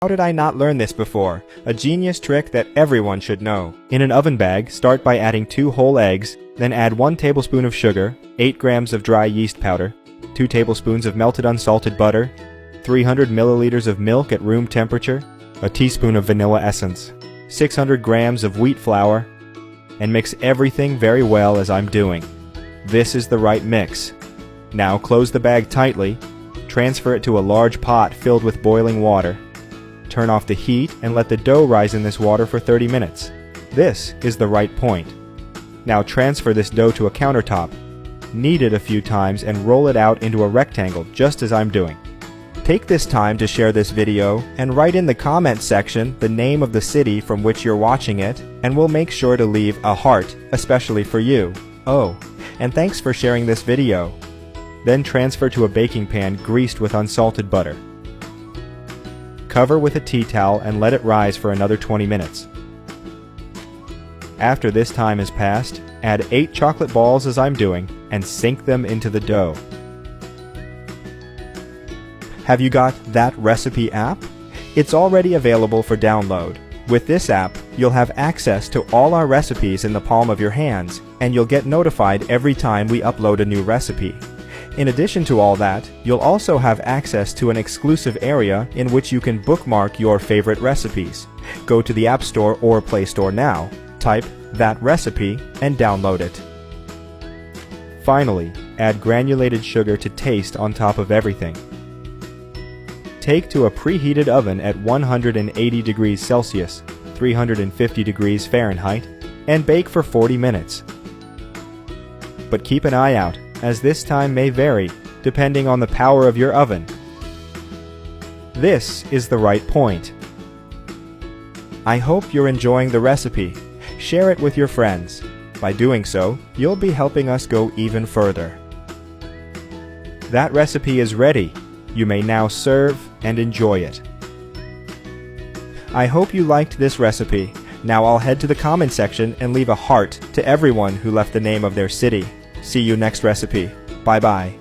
How did I not learn this before? A genius trick that everyone should know. In an oven bag, start by adding 2 whole eggs, then add 1 tablespoon of sugar, 8 grams of dry yeast powder, 2 tablespoons of melted unsalted butter, 300 milliliters of milk at room temperature, a teaspoon of vanilla essence, 600 grams of wheat flour, and mix everything very well as I'm doing. This is the right mix. Now close the bag tightly, transfer it to a large pot filled with boiling water. Turn off the heat and let the dough rise in this water for 30 minutes. This is the right point. Now transfer this dough to a countertop. Knead it a few times and roll it out into a rectangle just as I'm doing. Take this time to share this video and write in the comment section the name of the city from which you're watching it, and we'll make sure to leave a heart, especially for you. Oh, and thanks for sharing this video. Then transfer to a baking pan greased with unsalted butter. Cover with a tea towel and let it rise for another 20 minutes. After this time has passed, add 8 chocolate balls as I'm doing and sink them into the dough. Have you got That Recipe app? It's already available for download. With this app, you'll have access to all our recipes in the palm of your hands, and you'll get notified every time we upload a new recipe. In addition to all that, you'll also have access to an exclusive area in which you can bookmark your favorite recipes. Go to the App Store or Play Store now, type That Recipe, and download it. Finally, add granulated sugar to taste on top of everything. Take to a preheated oven at 180 degrees Celsius, 350 degrees Fahrenheit, and bake for 40 minutes. But keep an eye out, as this time may vary, depending on the power of your oven. This is the right point. I hope you're enjoying the recipe. Share it with your friends. By doing so, you'll be helping us go even further. That recipe is ready. You may now serve and enjoy it. I hope you liked this recipe. Now I'll head to the comment section and leave a heart to everyone who left the name of their city. See you next recipe. Bye bye.